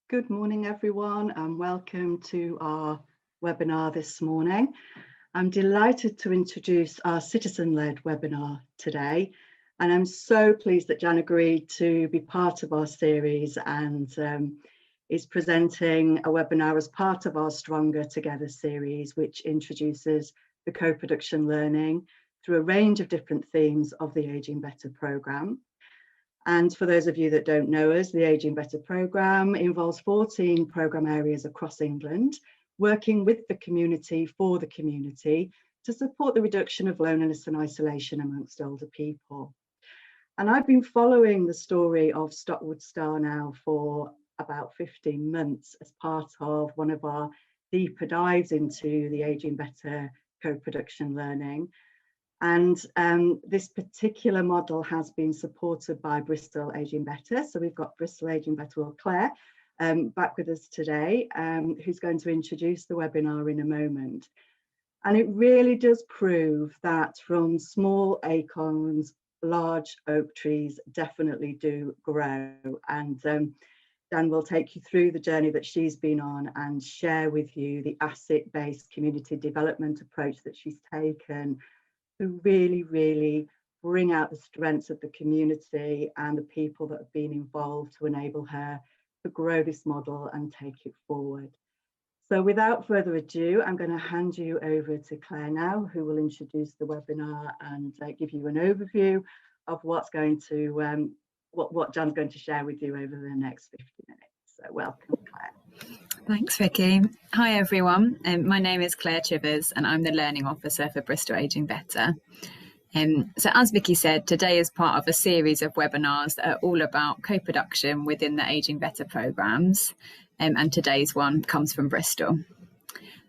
Good morning, everyone, and welcome to our webinar this morning. I'm delighted to introduce our citizen-led webinar today, and I'm so pleased that Jan agreed to be part of our series and is presenting a webinar as part of our Stronger Together series, which introduces the co-production learning through a range of different themes of the Ageing Better programme. And for those of you that don't know us, the Ageing Better programme involves 14 programme areas across England, working with the community for the community to support the reduction of loneliness and isolation amongst older people. And I've been following the story of Stockwood STAR now for about 15 months as part of one of our deeper dives into the Ageing Better co-production learning. And this particular model has been supported by Bristol Ageing Better. So we've got Bristol Ageing Better, or Claire, back with us today, who's going to introduce the webinar in a moment. And it really does prove that from small acorns, large oak trees definitely do grow. And Dan will take you through the journey that she's been on and share with you the asset-based community development approach that she's taken to really bring out the strengths of the community and the people that have been involved to enable her to grow this model and take it forward. So without further ado, I'm going to hand you over to Claire now, who will introduce the webinar and give you an overview of what's going to what Jan's going to share with you over the next 50 minutes. So welcome, Claire. Thanks, Vicky. Hi, everyone. My name is Claire Chivers, and I'm the Learning Officer for Bristol Ageing Better. So as Vicky said, today is part of a series of webinars that are all about co-production within the Ageing Better programmes, and today's one comes from Bristol.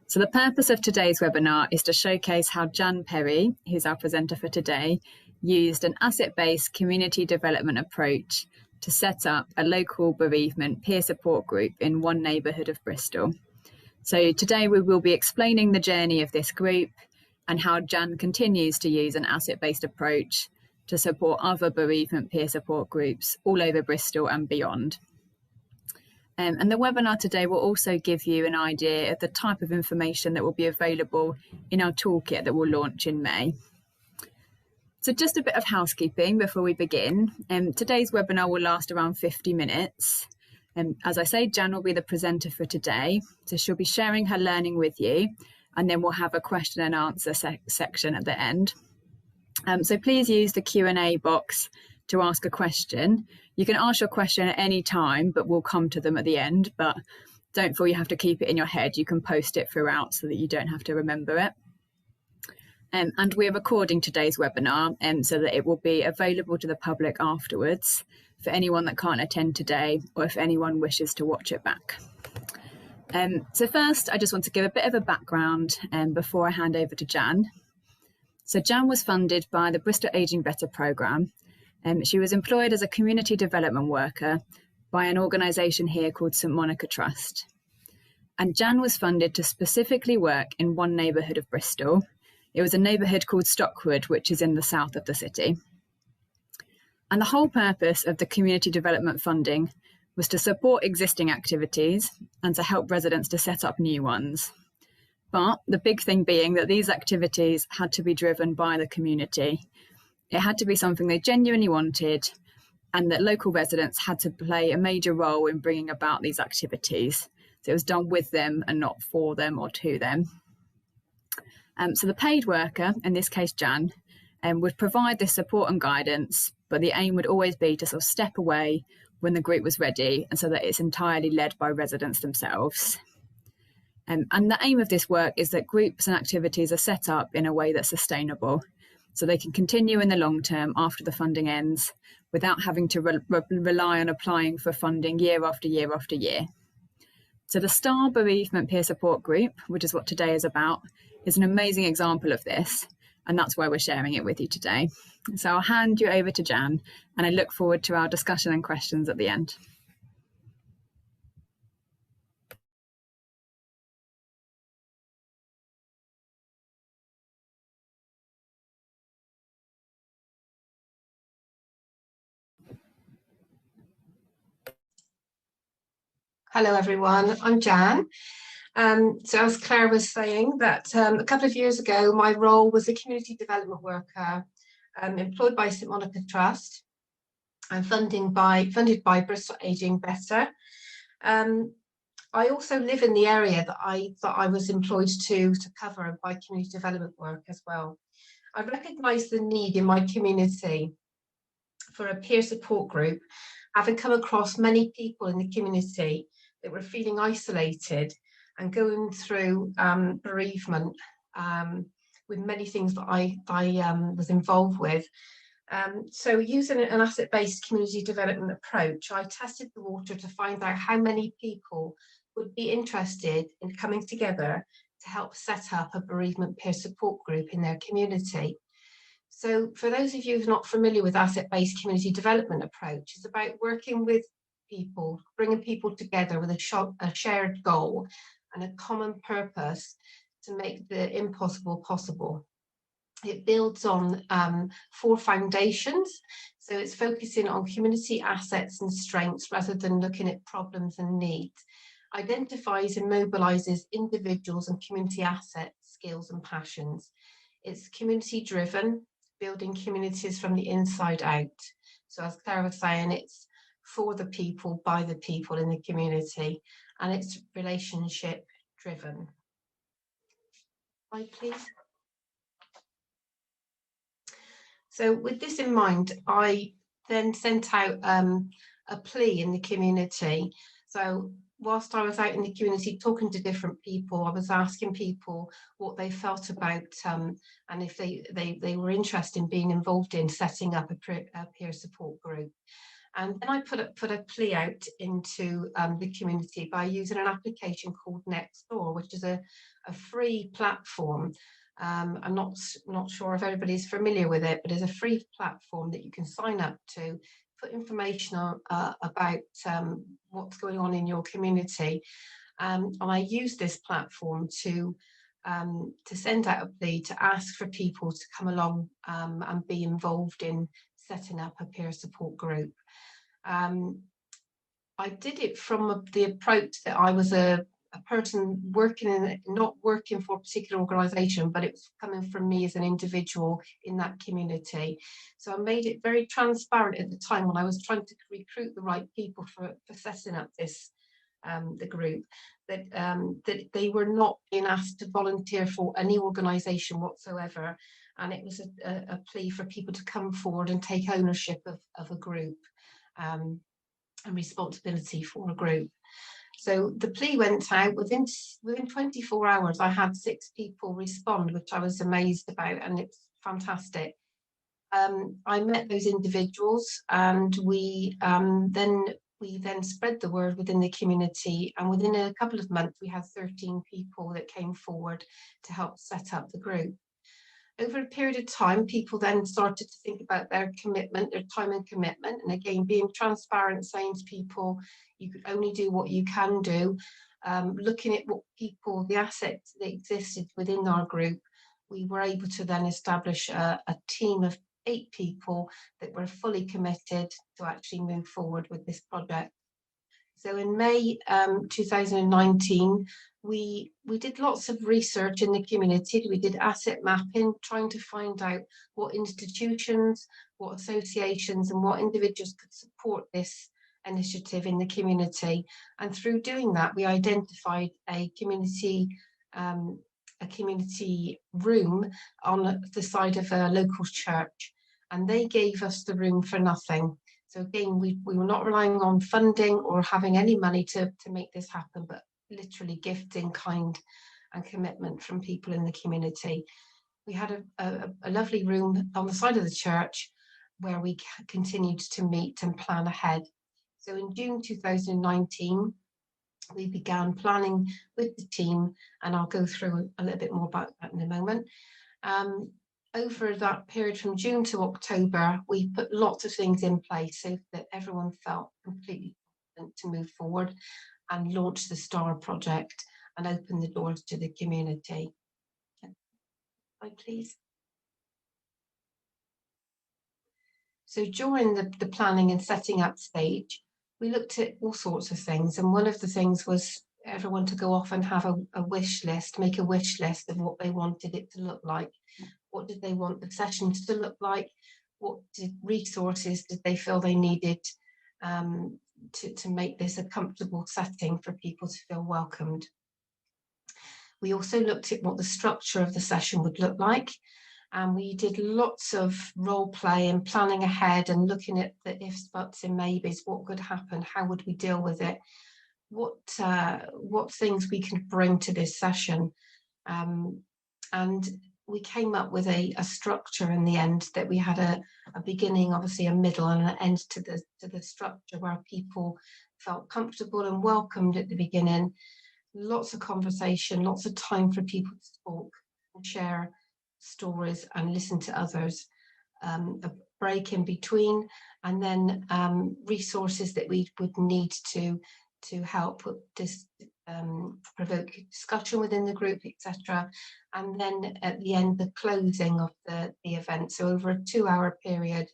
So the purpose of today's webinar is to showcase how Jan Perry, who's our presenter for today, used an asset-based community development approach to set up a local bereavement peer support group in one neighbourhood of Bristol. So today we will be explaining the journey of this group and how Jan continues to use an asset-based approach to support other bereavement peer support groups all over Bristol and beyond. And the webinar today will also give you an idea of the type of information that will be available in our toolkit that will launch in May. So just a bit of housekeeping before we begin. Today's webinar will last around 50 minutes. As I say, Jan will be the presenter for today. So she'll be sharing her learning with you, and then we'll have a question and answer section at the end. So please use the Q&A box to ask a question. You can ask your question at any time, but we'll come to them at the end. But don't feel you have to keep it in your head. You can post it throughout so that you don't have to remember it. And we're recording today's webinar so that it will be available to the public afterwards for anyone that can't attend today or if anyone wishes to watch it back. So first, I just want to give a bit of a background before I hand over to Jan. So Jan was funded by the Bristol Ageing Better programme. She was employed as a community development worker by an organisation here called St Monica Trust. And Jan was funded to specifically work in one neighbourhood of Bristol. It was a neighbourhood called Stockwood, which is in the south of the city. And the whole purpose of the community development funding was to support existing activities and to help residents to set up new ones. But the big thing being that these activities had to be driven by the community. It had to be something they genuinely wanted, and that local residents had to play a major role in bringing about these activities. So it was done with them and not for them or to them. So the paid worker, in this case Jan, would provide this support and guidance, but the aim would always be to sort of step away when the group was ready, and so that it's entirely led by residents themselves. And the aim of this work is that groups and activities are set up in a way that's sustainable, so they can continue in the long term after the funding ends without having to rely on applying for funding year after year after year. So the STAR Bereavement Peer Support Group, which is what today is about, is an amazing example of this, and that's why we're sharing it with you today. So I'll hand you over to Jan, and I look forward to our discussion and questions at the end. Hello everyone, I'm Jan. So as Claire was saying, that a couple of years ago my role was a community development worker employed by St Monica Trust and funded by Bristol Ageing Better. I also live in the area that I was employed to cover by community development work as well. I recognise the need in my community for a peer support group, having come across many people in the community that were feeling isolated and going through bereavement with many things that I was involved with. So using an asset-based community development approach, I tested the water to find out how many people would be interested in coming together to help set up a bereavement peer support group in their community. So for those of you who are not familiar with asset-based community development approach, it's about working with people, bringing people together with a shared goal and a common purpose to make the impossible possible. It builds on 4 foundations. So it's focusing on community assets and strengths rather than looking at problems and needs. Identifies and mobilises individuals and community assets, skills and passions. It's community driven, building communities from the inside out. So as Claire was saying, it's for the people, by the people in the community, and it's relationship driven. Slide, please. So with this in mind, I then sent out a plea in the community. So whilst I was out in the community talking to different people, I was asking people what they felt about and if they were interested in being involved in setting up a peer support group. And then I put a plea out into the community by using an application called Nextdoor, which is a free platform. I'm not sure if everybody's familiar with it, but it's a free platform that you can sign up to, put information on, about what's going on in your community. And I use this platform to send out a plea to ask for people to come along and be involved in setting up a peer support group. I did it from the approach that I was a person working not working for a particular organisation, but it was coming from me as an individual in that community. So I made it very transparent at the time when I was trying to recruit the right people for setting up this the group, that they were not being asked to volunteer for any organisation whatsoever, and it was a plea for people to come forward and take ownership of a group and responsibility for a group. So the plea went out within 24 hours. I had 6 people respond, which I was amazed about, and it's fantastic. I met those individuals, and we then spread the word within the community, and within a couple of months we had 13 people that came forward to help set up the group. Over a period of time, people then started to think about their commitment, their time and commitment, and again being transparent, saying to people you can only do what you can do. Looking at what people, the assets that existed within our group, we were able to then establish a team of 8 people that were fully committed to actually move forward with this project. So in May 2019, we did lots of research in the community. We did asset mapping, trying to find out what institutions, what associations and what individuals could support this initiative in the community. And through doing that, we identified a community room on the side of a local church, and they gave us the room for nothing. So again, we were not relying on funding or having any money to make this happen, but literally gifting kind and commitment from people in the community. We had a lovely room on the side of the church where we continued to meet and plan ahead. So in June 2019, we began planning with the team, and I'll go through a little bit more about that in a moment. Over that period from June to October, we put lots of things in place so that everyone felt completely confident to move forward and launch the STAR project and open the doors to the community. Slide, please. So during the planning and setting up stage, we looked at all sorts of things, and one of the things was everyone to go off and have a wish list, make a wish list of what they wanted it to look like. What did they want the sessions to look like? What resources did they feel they needed to make this a comfortable setting for people to feel welcomed? We also looked at what the structure of the session would look like, and we did lots of role play and planning ahead and looking at the ifs, buts and maybes. What could happen? How would we deal with it? What things we can bring to this session, and we came up with a structure in the end, that we had a beginning, obviously a middle and an end to the structure, where people felt comfortable and welcomed at the beginning. Lots of conversation, lots of time for people to talk and share stories and listen to others, a break in between, and then resources that we would need to help with this, provoke discussion within the group, etc. And then at the end, the closing of the event. So over a 2-hour period,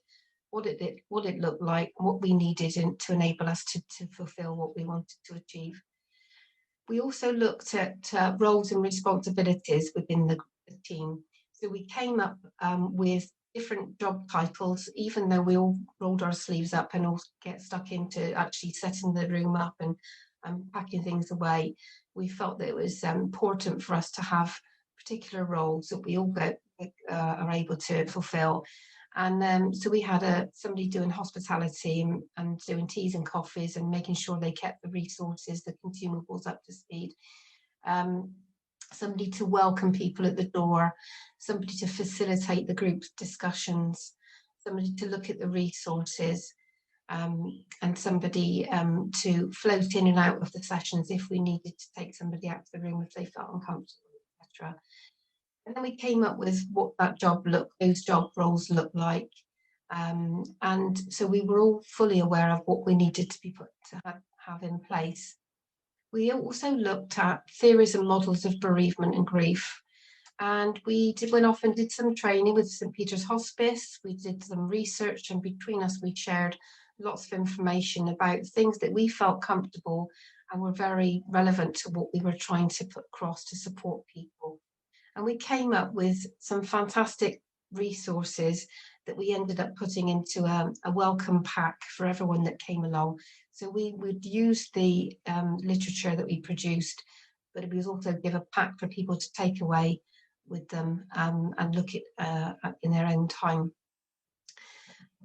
what it looked like, what we needed to enable us to fulfill what we wanted to achieve. We also looked at roles and responsibilities within the team. So we came up with different job titles, even though we all rolled our sleeves up and all get stuck into actually setting the room up and packing things away. We felt that it was important for us to have particular roles that we all are able to fulfill. And so we had somebody doing hospitality and doing teas and coffees and making sure they kept the resources, the consumables up to speed. Somebody to welcome people at the door, somebody to facilitate the group discussions, somebody to look at the resources, and somebody to float in and out of the sessions if we needed to take somebody out of the room if they felt uncomfortable, etc. And then we came up with what those job roles look like. And so we were all fully aware of what we needed to be put to have in place. We also looked at theories and models of bereavement and grief. And we went off and did some training with St. Peter's Hospice. We did some research, and between us, we shared lots of information about things that we felt comfortable and were very relevant to what we were trying to put across to support people. And we came up with some fantastic resources that we ended up putting into a welcome pack for everyone that came along. So we would use the literature that we produced, but we would also give a pack for people to take away with them and look at in their own time.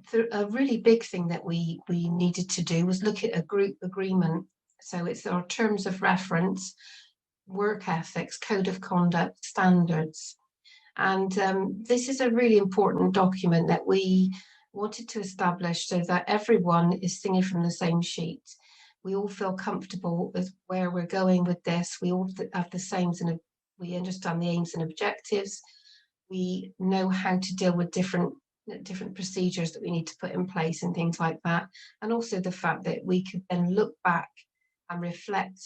So a really big thing that we needed to do was look at a group agreement. So it's our terms of reference, work ethics, code of conduct, standards. And this is a really important document that we wanted to establish so that everyone is singing from the same sheet. We all feel comfortable with where we're going with this. We all have the same, and we understand the aims and objectives. We know how to deal with different procedures that we need to put in place and things like that. And also the fact that we could then look back and reflect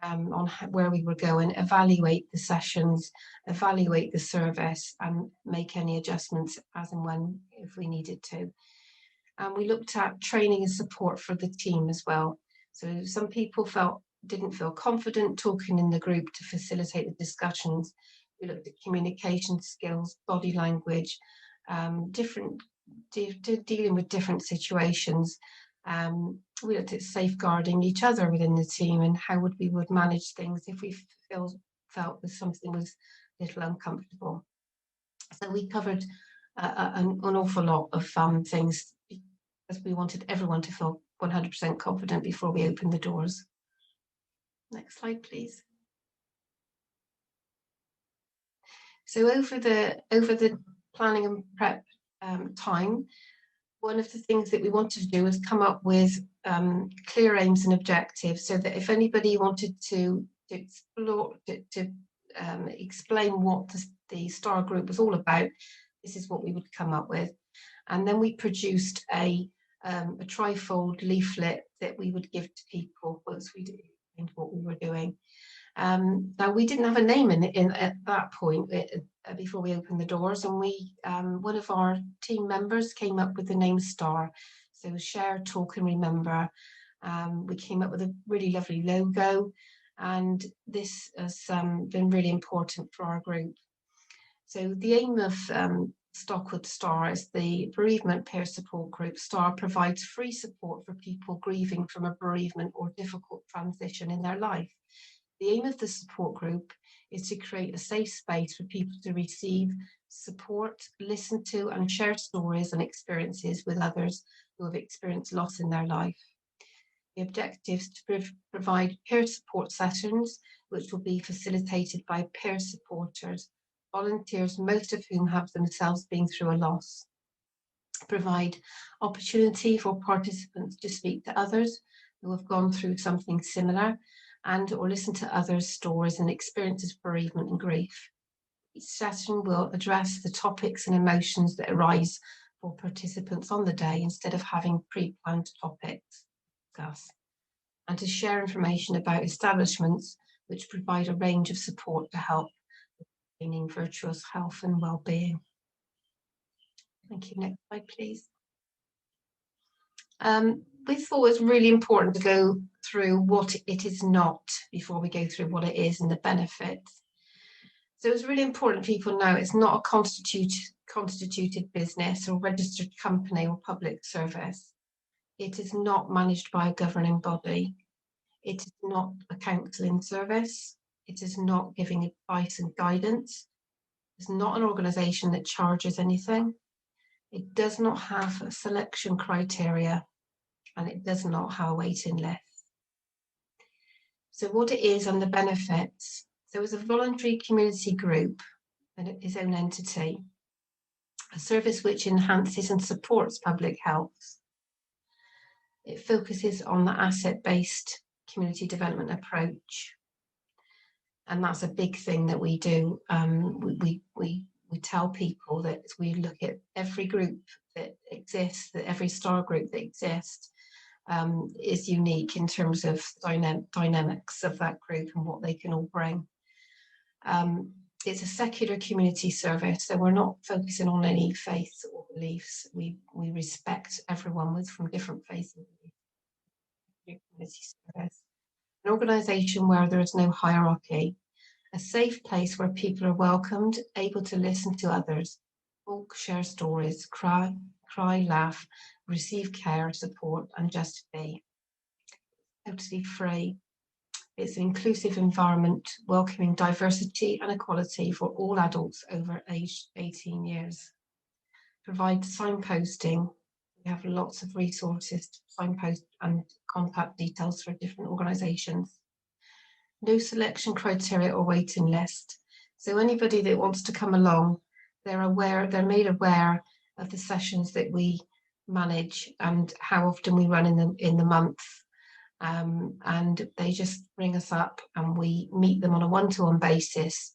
on where we were going, evaluate the sessions, evaluate the service, and make any adjustments as and when if we needed to. And we looked at training and support for the team as well. So some people didn't feel confident talking in the group to facilitate the discussions. We looked at communication skills, body language, dealing with different situations. We looked at safeguarding each other within the team and how we would manage things if we felt that something was a little uncomfortable. So we covered an awful lot of things because we wanted everyone to feel 100% confident before we opened the doors. Next slide, please. So over the planning and prep time, one of the things that we wanted to do was come up with clear aims and objectives, so that if anybody wanted to explore, to explain what the STAR group was all about, this is what we would come up with. And then we produced a trifold leaflet that we would give to people once we did what we were doing. Now we didn't have a name at that point before we opened the doors, and one of our team members came up with the name STAR. So share, talk and remember. We came up with a really lovely logo, and this has been really important for our group. So the aim of Stockwood STAR is the bereavement peer support group. STAR provides free support for people grieving from a bereavement or difficult transition in their life. The aim of the support group is to create a safe space for people to receive support, listen to and share stories and experiences with others who have experienced loss in their life. The objective is to provide peer support sessions, which will be facilitated by peer supporters, volunteers, most of whom have themselves been through a loss. Provide opportunity for participants to speak to others who have gone through something similar, and or listen to others' stories and experiences of bereavement and grief. Each session will address the topics and emotions that arise for participants on the day, instead of having pre-planned topics to discuss, and to share information about establishments which provide a range of support to help maintaining virtuous health and well-being. Thank you. Next slide, please. We thought it was really important to go through what it is not before we go through what it is and the benefits. So it's really important people know it's not a constituted business or registered company or public service. It is not managed by a governing body. It is not a counselling service. It is not giving advice and guidance. It's not an organisation that charges anything. It does not have a selection criteria, and it does not have a waiting list. So what it is and the benefits. So it's a voluntary community group and its own entity, a service which enhances and supports public health. It focuses on the asset-based community development approach. And that's a big thing that we do. We tell people that we look at every group that exists, that every STAR group that exists is unique in terms of dynamics of that group and what they can all bring. It's a secular community service, so we're not focusing on any faiths or beliefs. We respect everyone from different faiths and beliefs. Community service. An organisation where there is no hierarchy, a safe place where people are welcomed, able to listen to others, talk, share stories, cry, laugh, receive care, support, and just be. Totally free. It's an inclusive environment, welcoming diversity and equality for all adults over age 18 years. Provide signposting. We have lots of resources to signpost and contact details for different organisations. No selection criteria or waiting list. So anybody that wants to come along, they're made aware of the sessions that we manage and how often we run in the month. And they just ring us up and we meet them on a one-to-one basis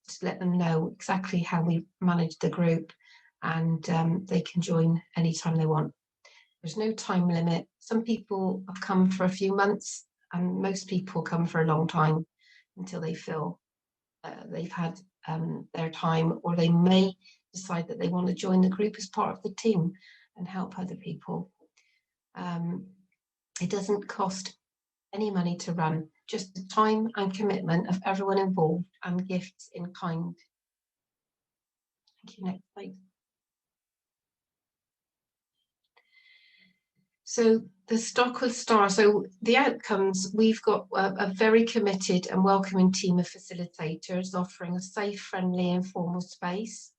to let them know exactly how we manage the group, and they can join anytime they want. There's no time limit. Some people have come for a few months, and most people come for a long time until they feel they've had their time, or they may decide that they want to join the group as part of the team and help other people. It doesn't cost any money to run, just the time and commitment of everyone involved and gifts in kind. Thank you. Next slide. So the Stockwood STAR, so the outcomes, we've got a very committed and welcoming team of facilitators offering a safe, friendly, informal space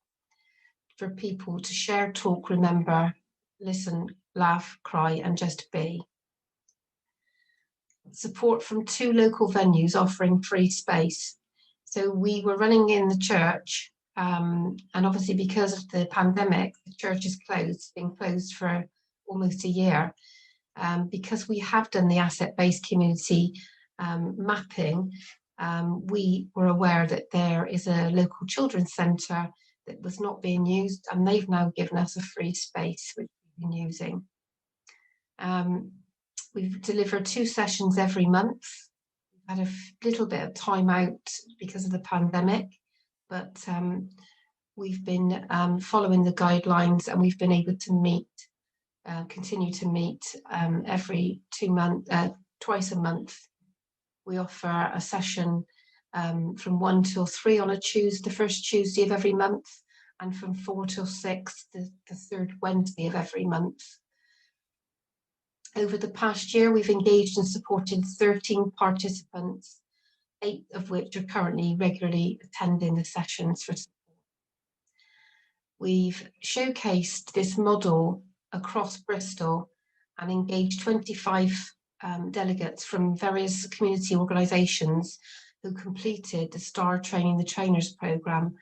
for people to share, talk, remember, listen, laugh, cry, and just be. Support from 2 local venues offering free space. So we were running in the church, and obviously because of the pandemic, the church is closed, been closed for almost a year. Because we have done the asset-based community mapping, we were aware that there is a local children's centre that was not being used, and they've now given us a free space which we've been using. We've delivered 2 sessions every month. We've had a little bit of time out because of the pandemic, but we've been following the guidelines, and we've been able to meet continue to meet every 2 months, twice a month. We offer a session from 1 till 3 on the first Tuesday of every month, and from 4 till 6 the third Wednesday of every month. Over the past year, we've engaged and supported 13 participants, 8 of which are currently regularly attending the sessions for support. We've showcased this model across Bristol and engaged 25 delegates from various community organisations who completed the STAR Training the Trainers programme,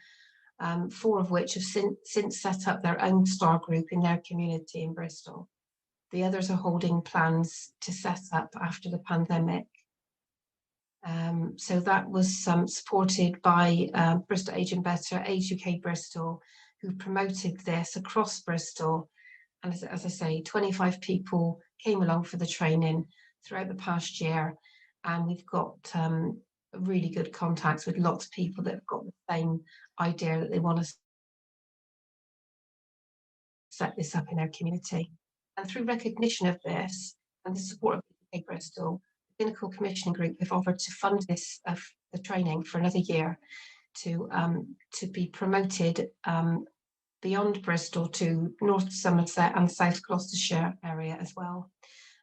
4 of which have since set up their own STAR group in their community in Bristol. The others are holding plans to set up after the pandemic. So that was supported by Bristol Aging Better, Age UK Bristol, who promoted this across Bristol. And as I say, 25 people came along for the training throughout the past year. And we've got really good contacts with lots of people that have got the same idea that they want to set this up in their community. And through recognition of this and the support of UK Bristol, the Clinical Commissioning Group have offered to fund this the training for another year to be promoted beyond Bristol to North Somerset and South Gloucestershire area as well.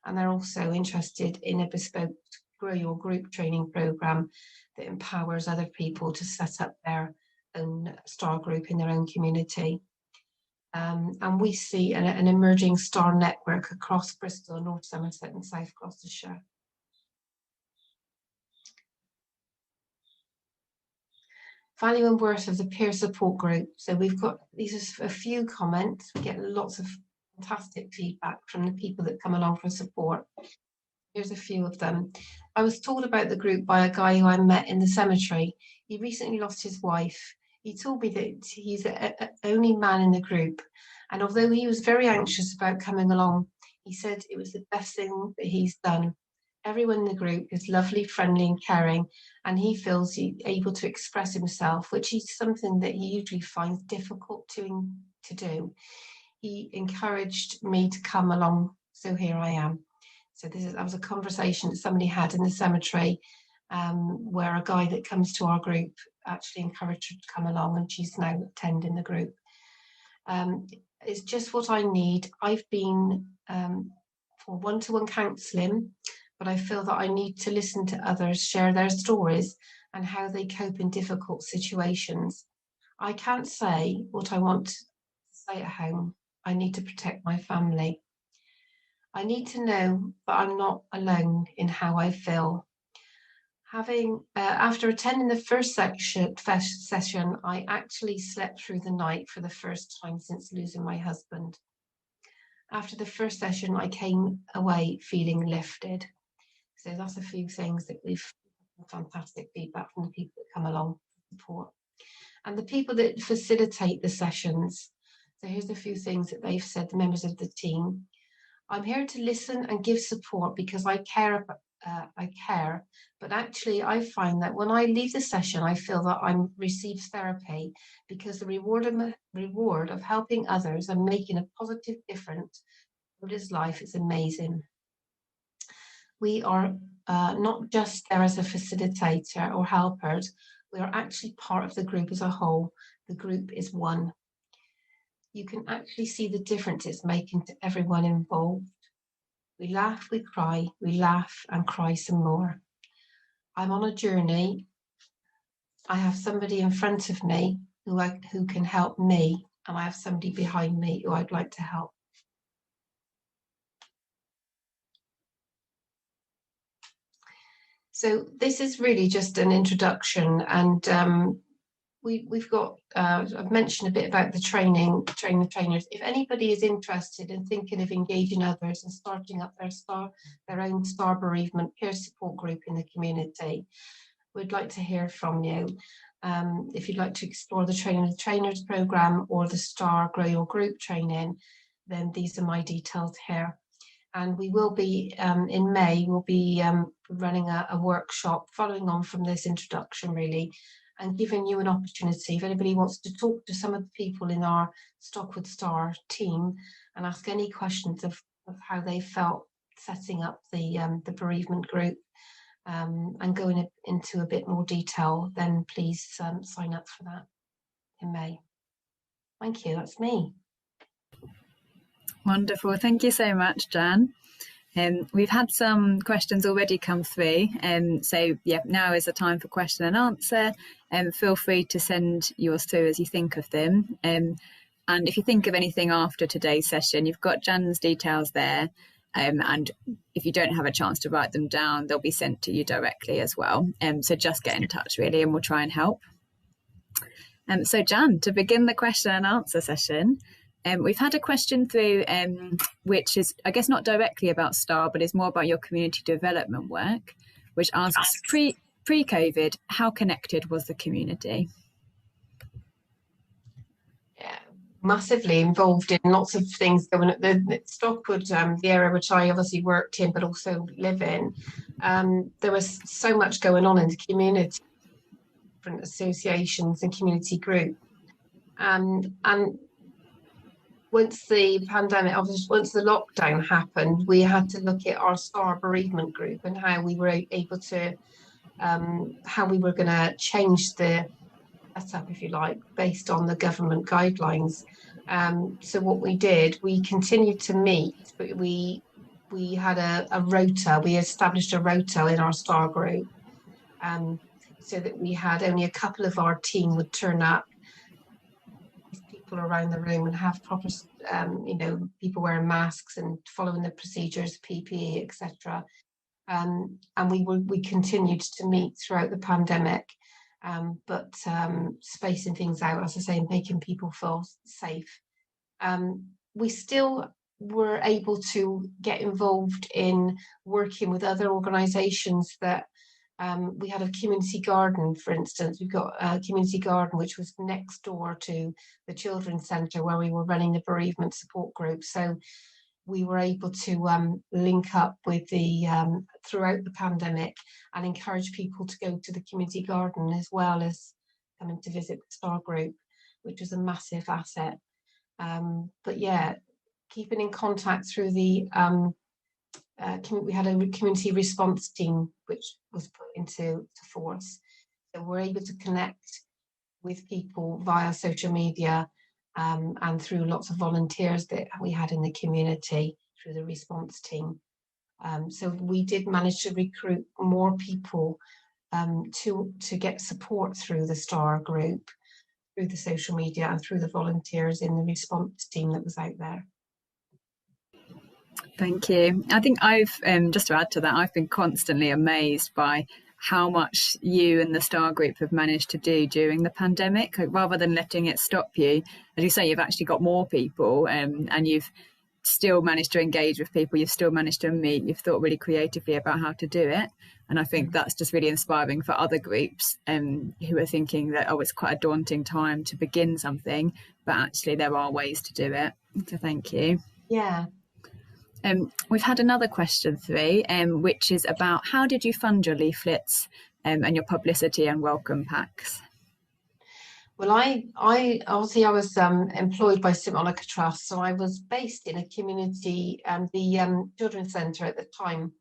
And they're also interested in a bespoke Grow Your Group training programme that empowers other people to set up their own STAR group in their own community. And we see an emerging STAR network across Bristol, North Somerset and South Gloucestershire. Value and worth of the peer support group. So we've got, these are a few comments. We get lots of fantastic feedback from the people that come along for support. Here's a few of them. I was told about the group by a guy who I met in the cemetery. He recently lost his wife. He told me that he's the only man in the group. And although he was very anxious about coming along, he said it was the best thing that he's done. Everyone in the group is lovely, friendly and caring, and he feels he's able to express himself, which is something that he usually finds difficult to do. He encouraged me to come along, so here I am. So that was a conversation that somebody had in the cemetery where a guy that comes to our group actually encouraged her to come along, and she's now attending the group. It's just what I need. I've been for one-to-one counselling, but I feel that I need to listen to others share their stories and how they cope in difficult situations. I can't say what I want to say at home. I need to protect my family. I need to know that I'm not alone in how I feel. After attending the first session, I actually slept through the night for the first time since losing my husband. After the first session, I came away feeling lifted. So that's a few things that we've fantastic feedback from the people that come along for support. And the people that facilitate the sessions. So here's a few things that they've said, the members of the team. I'm here to listen and give support because I care, but actually I find that when I leave the session, I feel that I'm received therapy because the reward of helping others and making a positive difference in his life is amazing. We are not just there as a facilitator or helpers, we are actually part of the group as a whole. The group is one. You can actually see the difference it's making to everyone involved. We laugh, we cry, we laugh and cry some more. I'm on a journey. I have somebody in front of me who can help me, and I have somebody behind me who I'd like to help. So this is really just an introduction, and we've got, I've mentioned a bit about the training the trainers. If anybody is interested in thinking of engaging others and starting up their own STAR bereavement peer support group in the community, we'd like to hear from you. If you'd like to explore the Training the Trainers programme or the STAR Grow Your Group training, then these are my details here. And we will be, in May, we'll be running a workshop following on from this introduction really, and giving you an opportunity, if anybody wants to talk to some of the people in our Stockwood STAR team, and ask any questions of how they felt setting up the bereavement group, and go into a bit more detail, then please sign up for that in May. Thank you, that's me. Wonderful, thank you so much, Jan. We've had some questions already come through, so yeah, now is the time for question and answer, and feel free to send yours through as you think of them. And if you think of anything after today's session, you've got Jan's details there, and if you don't have a chance to write them down, they'll be sent to you directly as well. So just get in touch really, and we'll try and help. So Jan, to begin the question and answer session, we've had a question through which is, I guess, not directly about STAR, but is more about your community development work, which asks, pre-COVID, how connected was the community? Yeah, massively involved in lots of things going on. The Stockwood, the area which I obviously worked in, but also live in, there was so much going on in the community, different associations and community groups. And once the pandemic, obviously, once the lockdown happened, we had to look at our STAR bereavement group and how we were able to, how we were going to change the setup, if you like, based on the government guidelines. So what we did, we continued to meet, but we had a rota. We established a rota in our STAR group, so that we had only a couple of our team would turn up, around the room, and have proper, you know, people wearing masks and following the procedures, PPE, etc. And we continued to meet throughout the pandemic, but spacing things out, as I say, making people feel safe. We still were able to get involved in working with other organisations that. We had a community garden, for instance. We've got a community garden which was next door to the children's centre where we were running the bereavement support group. So we were able to link up with the throughout the pandemic and encourage people to go to the community garden as well as coming to visit the STAR group, which was a massive asset. But yeah, keeping in contact through the we had a community response team which was put into force, so we're able to connect with people via social media, and through lots of volunteers that we had in the community through the response team. So we did manage to recruit more people to get support through the STAR group, through the social media and through the volunteers in the response team that was out there. Thank you. I think I've, just to add to that, I've been constantly amazed by how much you and the STAR group have managed to do during the pandemic. Rather than letting it stop you, as you say, you've actually got more people, and you've still managed to engage with people, you've still managed to meet, you've thought really creatively about how to do it. And I think that's just really inspiring for other groups who are thinking that, oh, it's quite a daunting time to begin something, but actually there are ways to do it. So thank you. Yeah. We've had another question through, which is about how did you fund your leaflets and your publicity and welcome packs? Well, I obviously I was employed by St Monica Trust, so I was based in a community and the children's centre at the time.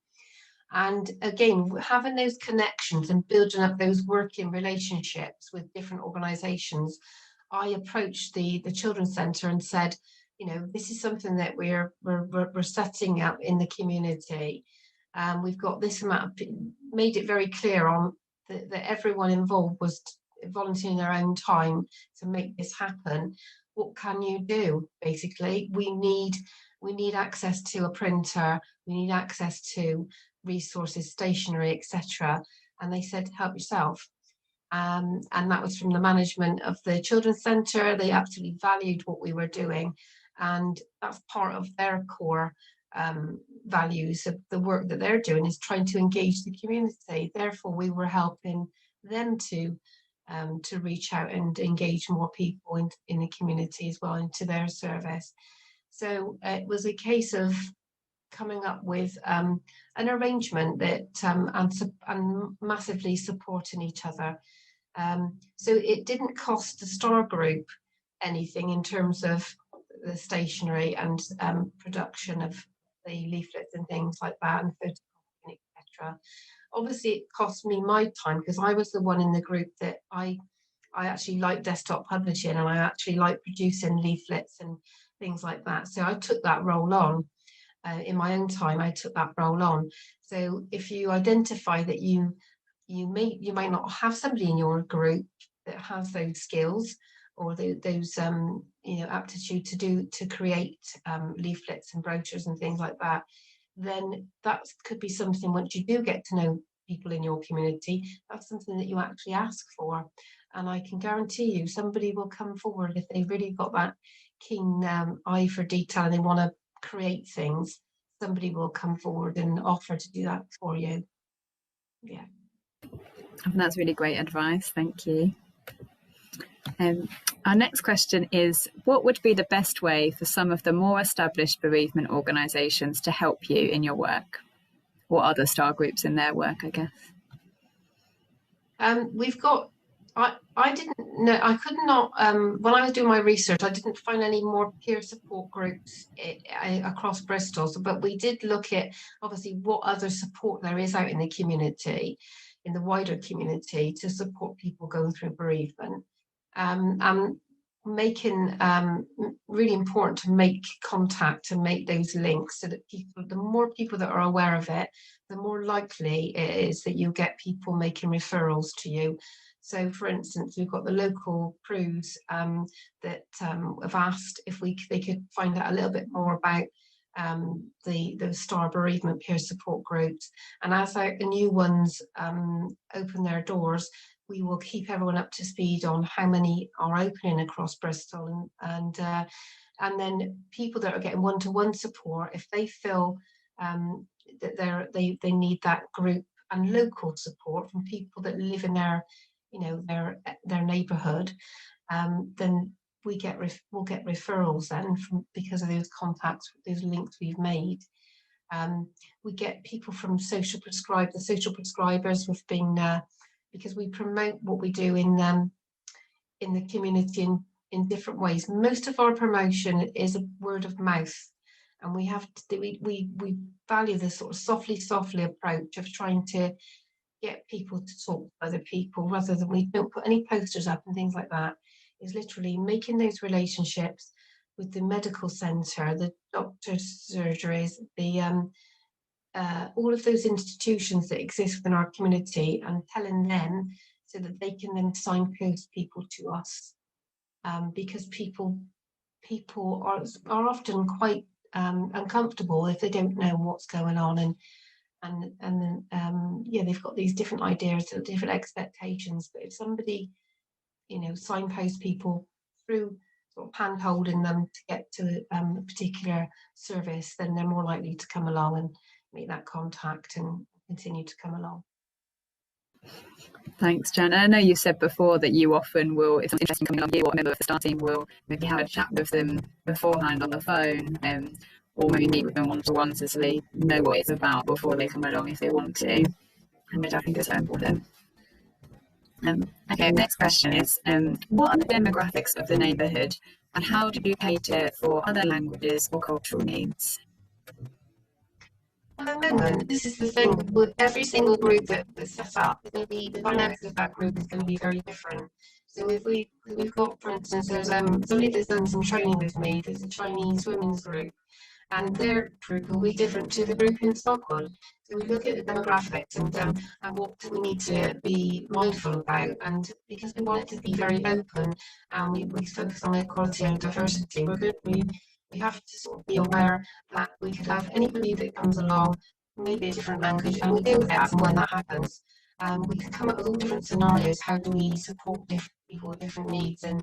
And again, having those connections and building up those working relationships with different organisations, I approached the children's centre and said, you know, this is something that we're setting up in the community. We've got this amount of, made it very clear on that everyone involved was volunteering their own time to make this happen. What can you do? Basically, we need access to a printer, we need access to resources, stationery, etc. And they said, help yourself. And that was from the management of the children's centre. They absolutely valued what we were doing, and that's part of their core values of the work that they're doing, is trying to engage the community. Therefore, we were helping them to reach out and engage more people in the community as well into their service. So it was a case of coming up with an arrangement that and massively supporting each other. So it didn't cost the STAR group anything in terms of the stationery and production of the leaflets and things like that, and photocopying, etc. Obviously, it cost me my time because I was the one in the group that I actually like desktop publishing, and I actually like producing leaflets and things like that. So I took that role on. In my own time, I took that role on. So if you identify that you might not have somebody in your group that has those skills or those aptitude to create leaflets and brochures and things like that, then that could be something, once you do get to know people in your community, that's something that you actually ask for. And I can guarantee you somebody will come forward if they've really got that keen eye for detail and they want to create things. Somebody will come forward and offer to do that for you. Yeah. And that's really great advice. Thank you. Our next question is, what would be the best way for some of the more established bereavement organisations to help you in your work, or other STAR groups in their work, I guess? We've got, I didn't know, I could not, when I was doing my research, I didn't find any more peer support groups across Bristol. So, but we did look at, obviously, what other support there is out in the community, in the wider community, to support people going through bereavement. And making really important to make contact and make those links so that people, the more people that are aware of it, the more likely it is that you get people making referrals to you. So, for instance, we've got the local crews that have asked if they could find out a little bit more about the STAR bereavement peer support groups, and as the new ones open their doors, we will keep everyone up to speed on how many are opening across Bristol, and then people that are getting one-to-one support, if they feel that they need that group and local support from people that live in their neighbourhood, then we'll get referrals then because of those contacts, those links we've made. We get people from the social prescribers. We've been because we promote what we do in the community in different ways. Most of our promotion is a word of mouth, and we value this sort of softly approach of trying to get people to talk to other people, rather than, we don't put any posters up and things like that. Is literally making those relationships with the medical centre, the doctors' surgeries, the all of those institutions that exist within our community, and telling them so that they can then signpost people to us, because people are often quite uncomfortable if they don't know what's going on, and they've got these different ideas, different expectations. But if somebody signpost people through sort of hand holding them to get to a particular service, then they're more likely to come along and make that contact and continue to come along. Thanks, Jan. I know you said before that you often will, if someone's interested in coming along, you or a member of the STAR team will maybe have a chat with them beforehand on the phone, or maybe meet with them one-to-one so they know what it's about before they come along if they want to, which I think is so important. Okay, next question is, what are the demographics of the neighbourhood, and how do you cater for other languages or cultural needs? At the moment, this is the thing with every single group that's set up, the dynamics of that group is going to be very different. So if we've got, for instance, there's somebody that's done some training with me, there's a Chinese women's group, and their group will be different to the group in Stockwood. So we look at the demographics and what we need to be mindful about, and because we want it to be very open and we focus on equality and diversity, we have to sort of be aware that we could have anybody that comes along, maybe a different language, and we deal with it as and when that happens. We could come up with all different scenarios. How do we support different people with different needs and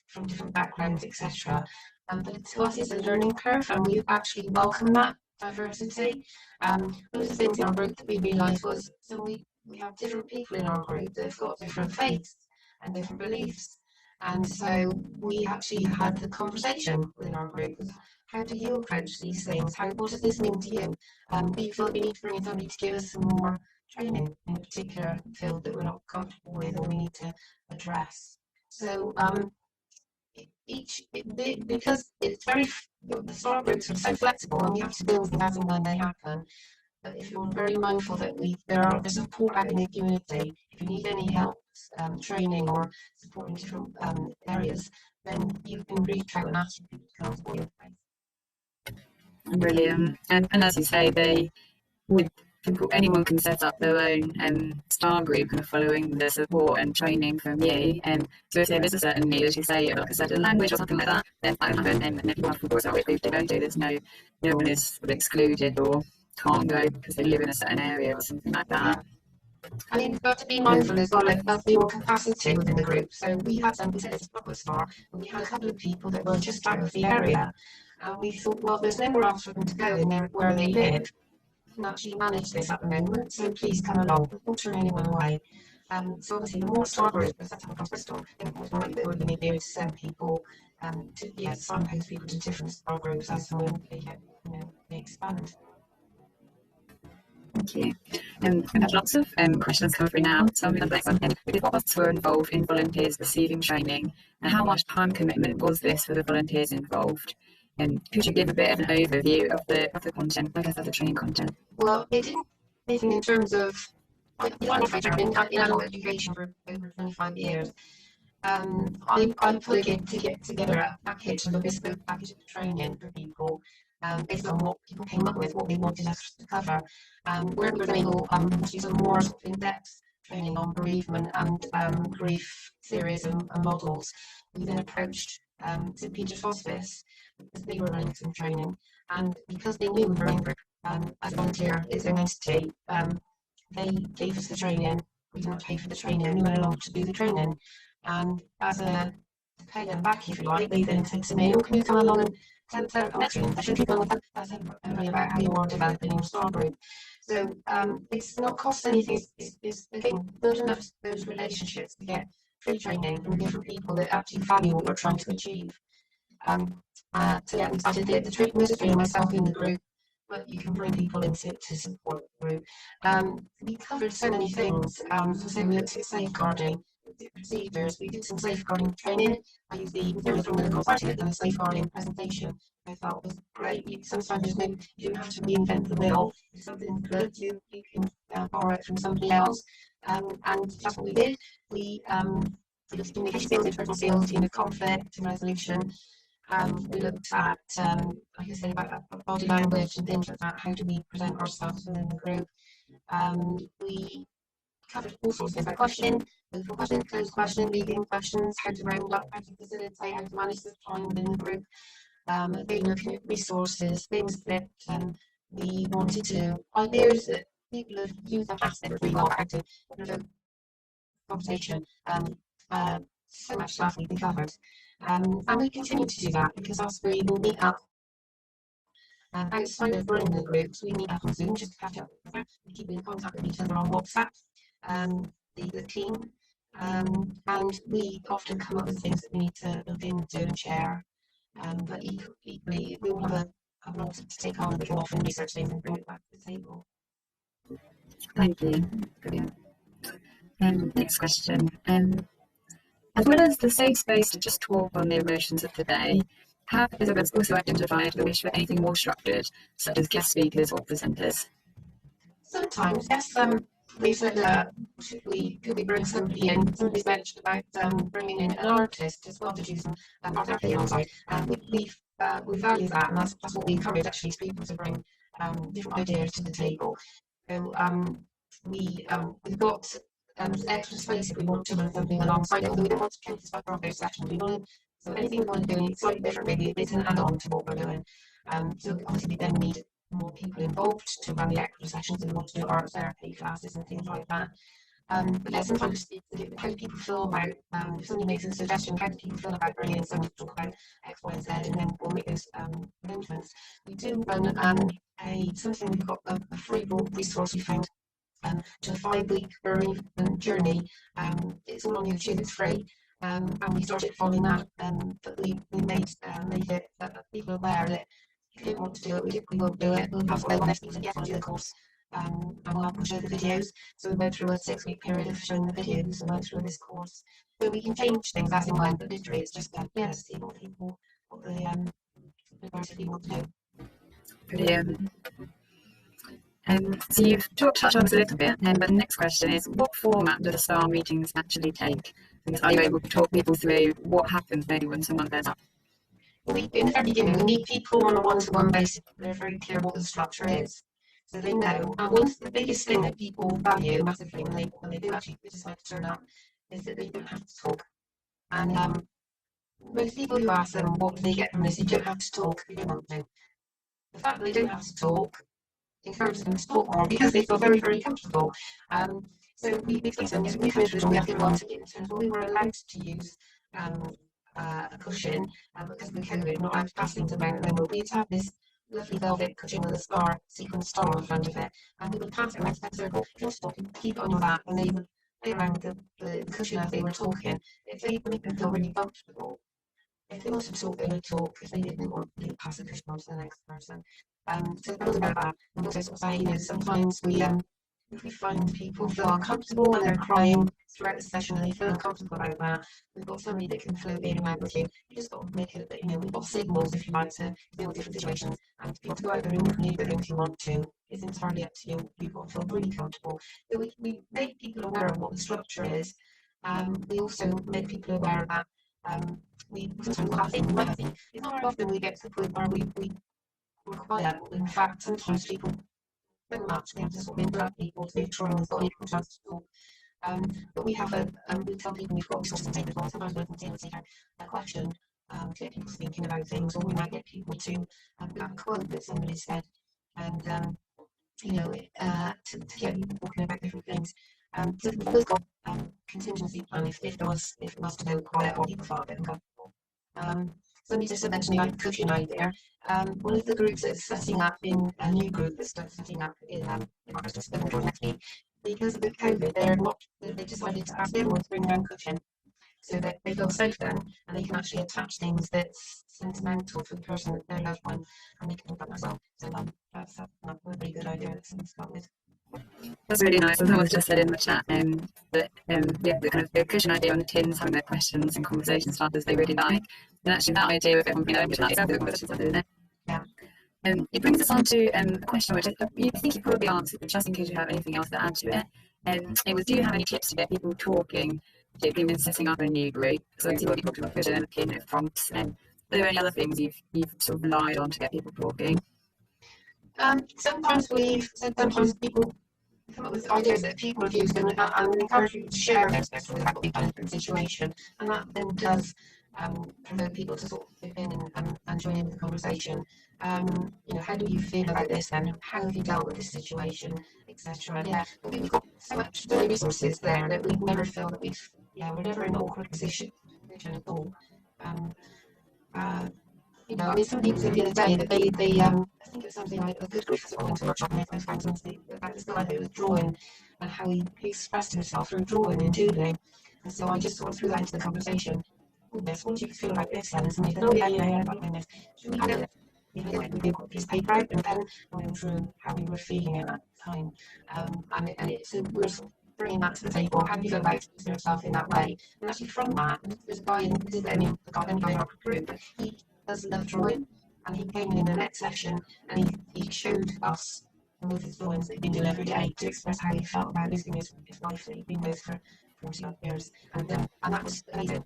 from different backgrounds, etc. But to us, it's a learning curve, and we actually welcome that diversity. One of the things in our group that we realised was, so we have different people in our group that have got different faiths and different beliefs. And so we actually had the conversation within our group. How do you approach these things? What does this mean to you? We feel we need to bring in somebody to give us some more training in a particular field that we're not comfortable with or we need to address. So because it's very, the STAR groups are so flexible and we have to deal with them as and when they happen. But if you're very mindful that there's support out in the community, if you need any help, training or support in different areas, then you can reach out and ask for people to come support you. Brilliant. And as you say, anyone can set up their own STAR group kind of following the support and training from you. So if there is a certain need, as you say, like a certain language or something like that, then that can happen. And if you want to support which group they don't do, there's no one is sort of excluded or can't go because they live in a certain area or something like that. I mean, you've got to be mindful as well of your capacity within the group. So we had we said it's Stockwood STAR, and we had a couple of people that were just out of the area. And we thought, well, there's nowhere else for them to go in there where they live. We can actually manage this at the moment, so please come along. Don't turn anyone away. So obviously, the more STAR groups are set up across Bristol, the more likely that we're going to be able to send people to signpost people to different STAR groups as and when they expand. Thank you. We've had lots of questions come through now. So I'm going to next one. What costs were involved in volunteers receiving training, and how much time commitment was this for the volunteers involved? Could you give a bit of an overview of the content, I guess, of the training content? Well, it didn't anything in terms of I'm in adult education for over 25 years. I put together a package, a bespoke package of training for people based on what people came up with, what they wanted us to cover. Where we were able to use a more in-depth training on bereavement and grief theories and models, we then approached St Peter's Hospice because they were running some training, and because they knew we were in as a volunteer, it's an entity, they gave us the training. We didn't pay for the training, we went along to do the training. And as a pay them back, if you like, they then said to me, oh, can you come along and tell next training session, people about how you are developing your STAR group. So it's not cost anything, it's again, building up those relationships to get free training from different people that actually value what you're trying to achieve. So yeah, we started the training myself in the group, but you can bring people in to support the group. We covered so many things. So we looked at safeguarding, procedures. We did some safeguarding training. I used the material from the local authority and a safeguarding presentation. I thought was great. Sometimes you don't have to reinvent the wheel. If something's good, you can borrow it from somebody else. And that's what we did. We looked at communication skills, interpersonal skills, conflict and resolution. We looked at, like I said, about body language and things like that. How do we present ourselves within the group? We covered all sorts of things like questioning, open questions, closed questions, leading questions, how to round up, how to facilitate, how to manage the time within the group. Again, looking at resources, things that we wanted to, ideas that people have used in the past that really well how to provoke conversation. So much stuff we covered. And we continue to do that because as we will meet up outside of running the groups, we meet up on Zoom just to catch up. We keep in contact with each other on WhatsApp, the team, and we often come up with things that we need to look into and share. But equally, we all have a lot to take on, but we'll often research things and bring it back to the table. Thank you. Brilliant. Next question. As well as the safe space to just talk on the emotions of the day, have participants also identified the wish for anything more structured, such as guest speakers or presenters? Sometimes, yes. We said, could we bring somebody in? Somebody's mentioned about bringing in an artist as well to do some art therapy on site. We value that, and that's what we encourage actually, people to bring different ideas to the table. So we've got extra space if we want to run something alongside it, although we don't want to change the structure of those sessions. So anything we want to do slightly different, maybe it's an add-on to what we're doing. So obviously we then need more people involved to run the extra sessions, and we want to do art therapy classes and things like that. But yeah, sometimes how do people feel about if somebody makes a suggestion, how do people feel about bringing in somebody to talk about X, Y, and Z, and then we'll make those arrangements. We do run something, we've got a free resource we found to a 5-week bereavement journey. It's all on YouTube, it's free. And we started following that, but we made it people aware that if you don't want to do it, we will do it. We'll have one next week and yes, I'll do the course. And we'll show the videos. So we went through a 6-week period of showing the videos and went through this course. So we can change things as in when, but literally it's just see what they basically want to do. Brilliant. So you've touched on this a little bit, but the next question is, what format do the STAR meetings actually take? And are you able to talk people through what happens maybe when someone turns up? In the very beginning, we meet people on a one-to-one basis. They're very clear what the structure is, so they know. And one of the biggest thing that people value massively when they do actually decide to turn up is that they don't have to talk. And most people who ask them what do they get from this, you don't have to talk if you don't want to. The fact that they don't have to talk encourages them to talk more because they feel very, very comfortable. So we explain to them, yes, we finished with we have to go on to in terms of we were allowed to use a cushion because of the COVID, not allowed to pass things around, and then we'll be to have this lovely velvet cushion with a star, sequin star on the front of it, and we would pass it around to the circle. If you're talking, keep it on your lap, and they would play around with the cushion as they were talking. If they make them feel really comfortable. If they wanted to talk, they would talk. If they didn't want, they would pass the cushion on to the next person. So that was about that. And also sort of saying, sometimes if we find people feel uncomfortable and they're crying throughout the session and they feel uncomfortable about that, we've got somebody that can float in and out with you. You just got to make it that, we've got signals if you like to deal with different situations. And if you want to go out of the room, you can leave the room if you want to. It's entirely up to you. You've got to feel really comfortable. So we make people aware of what the structure is. We also make people aware that we sometimes will have things, we might have things. It's not very often we get to the point where we require. In fact, sometimes people don't much. They have to sort of interrupt people to make sure everyone's got an equal chance to talk. But we have we tell people we've got resources on table as well. Sometimes we'll continue to take out a question to get people thinking about things, or we might get people to grab a quote that somebody said, and to get people talking about different things. So we've always got contingency plan if it was to go quiet or people felt a bit uncomfortable. Somebody just mentioned the cushion idea. One of the groups that's setting up in a new group that's setting up in our Bristol next week, because of the COVID, they decided to ask everyone to bring their own cushion so that they feel safe then, and they can actually attach things that's sentimental to the person that their loved one, and they can do that as well. So that's a really good idea that someone's got with. That's really nice. Someone just said in the chat that the kind of the cushion idea on the tins, having their questions and conversation starters they really like. And actually that idea of everyone being able to itself, isn't it? Yeah. It brings us on to a question which you think you probably answered, but just in case you have anything else to add to it. It was, do you have any tips to get people talking, particularly when setting up a new group? So obviously what you talked about cushion and pin of prompts. Are there any other things you've sort of relied on to get people talking? Sometimes people come up with ideas that people have used and encourage people to share their experience about what we've done in a different situation, and that then does promote people to sort of chip in and join in the conversation. How do you feel about this then? How have you dealt with this situation, etc. Yeah, but we've got so much resources there that we never feel that we're never in an awkward position at all. Some people said the other day that they I think it was something like a good group that went to a workshop and they found something about this guy who was drawing and how he expressed himself through drawing and doodling. And so I just sort of threw that into the conversation. Yes, what do you feel about this then? And somebody said, oh yeah, about doing this. Should we have it? We did put a piece of paper out and pen and went through how we were feeling at that time. So we're sort of bringing that to the table. How do you feel about yourself in that way? And actually from that, there's a guy in the guy in our group, but he does love drawing, and he came in the next session and he showed us some of his drawings that he'd been doing every day to express how he felt about losing his wife that he'd been with for 40 odd years, and that was amazing.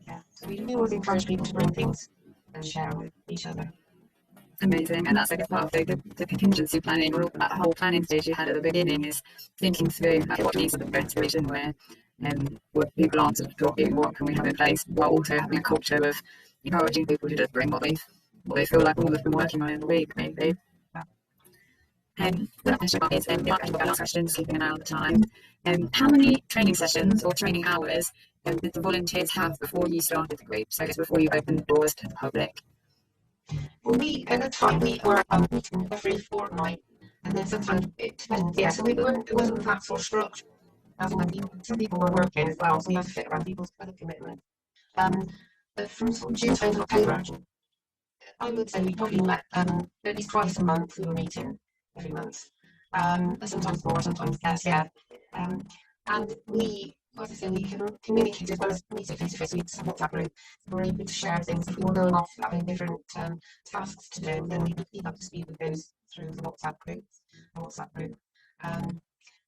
Yeah, so we always encourage people to bring things and share with each other. Amazing, and that's like a part of the contingency planning, or that whole planning stage you had at the beginning is thinking through what needs to be a situation where people aren't sort of talking, what can we have in place, while also having a culture of encouraging people to just bring what they feel like all they've been working on in the week, maybe. The question is, the last question, just keeping an eye on the time. How many training sessions or training hours did the volunteers have before you started the group? So I guess before you opened the doors to the public. Well, at the time we were meeting every fortnight, and then sometimes it depends. Yeah, so it wasn't that sort of structure. Some people were working as well, so we had to fit around people's other commitments. But from sort of June to October, I would say we probably met at least twice a month. We were meeting every month, sometimes more, sometimes less. Yeah, and we as I say, we can communicate as well as meeting face to face. We have a WhatsApp group, so we're able to share things. If we were going off having different tasks to do, then we would keep up to speed with those through the WhatsApp group.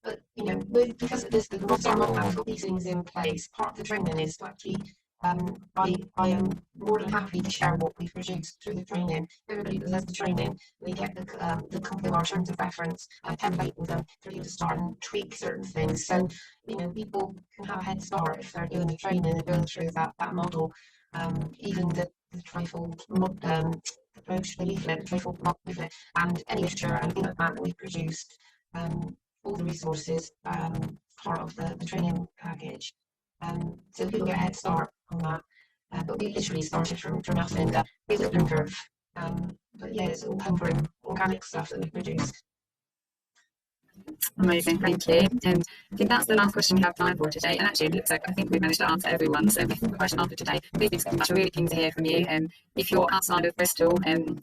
But you know, because of this, the North Star model now has got these things in place. Part of the training is to actually, I am more than happy to share what we've produced through the training. Everybody that does the training, they get the copy of our terms of reference template with them for you to start and tweak certain things. So you know, people can have a head start if they're doing the training and going through that model. Even the trifold approach, the leaflet, the trifold leaflet, and any literature and anything like that we've produced. All the resources part of the training package. So people get a head start on that. But we literally started from nothing. We have a learning curve. But yeah, it's all homegrown, organic stuff that we produced. Amazing, thank you. I think that's the last question we have time for today. And actually, it looks like I think we've managed to answer everyone. So if you have a question after today, please get in touch. We're really keen to hear from you. If you're outside of Bristol and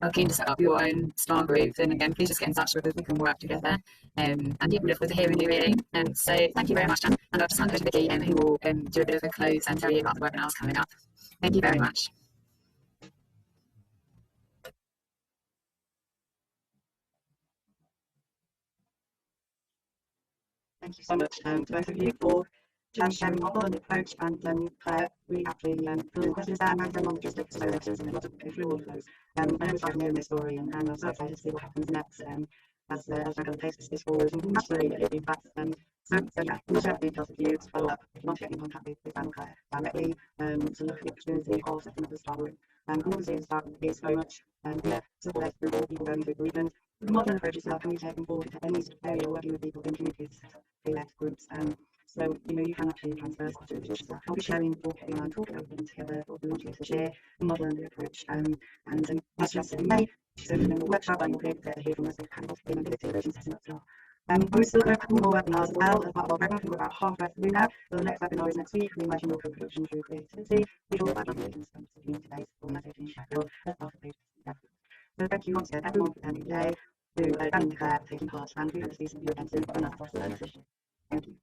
are keen to set up your own STAR group, then again, please just get in touch with us. We can work together. And yeah, we look forward to hearing you really. So thank you very much, Dan. And I'll just hand over to Vicky, who will do a bit of a close and tell you about the webinars coming up. Thank you very much. Thank you so much to both of you for sharing your model and approach, and Claire, really happily fill in the questions there and answer them on the logistics, so letters, and a lot of go through all of those. I know it's like knowing this story, and I'm so excited to see what happens next as we're going to take this forward and naturally in fact. So yeah, we'll share the details with you to follow up if you want to get in contact with Claire directly to look at the opportunity of setting up a STAR group. And obviously the STAR group is very much support through all people going through bereavement. The modelling approach itself can be taken forward into any sort of area working with people in communities to set up peer-led groups. So you know, you can actually transfer stuff to yourself. I'll be sharing talking and talking over them together. We want you to share the model and the approach. And as Jess said in May, she's opening a workshop, and you'll be able to hear from us with kind of sustainability version setting up STAR. We're still going to have more webinars as well as part of our program. We're about halfway through now. So the next webinar is next week. We imagine your co-production through creativity. We talk about communities and community-based organisation in Sheffield as part of the effort. So thank you once again, everyone, for attending today, to Dan and Claire taking part, and we hope to see some of you again soon for another session. Thank you.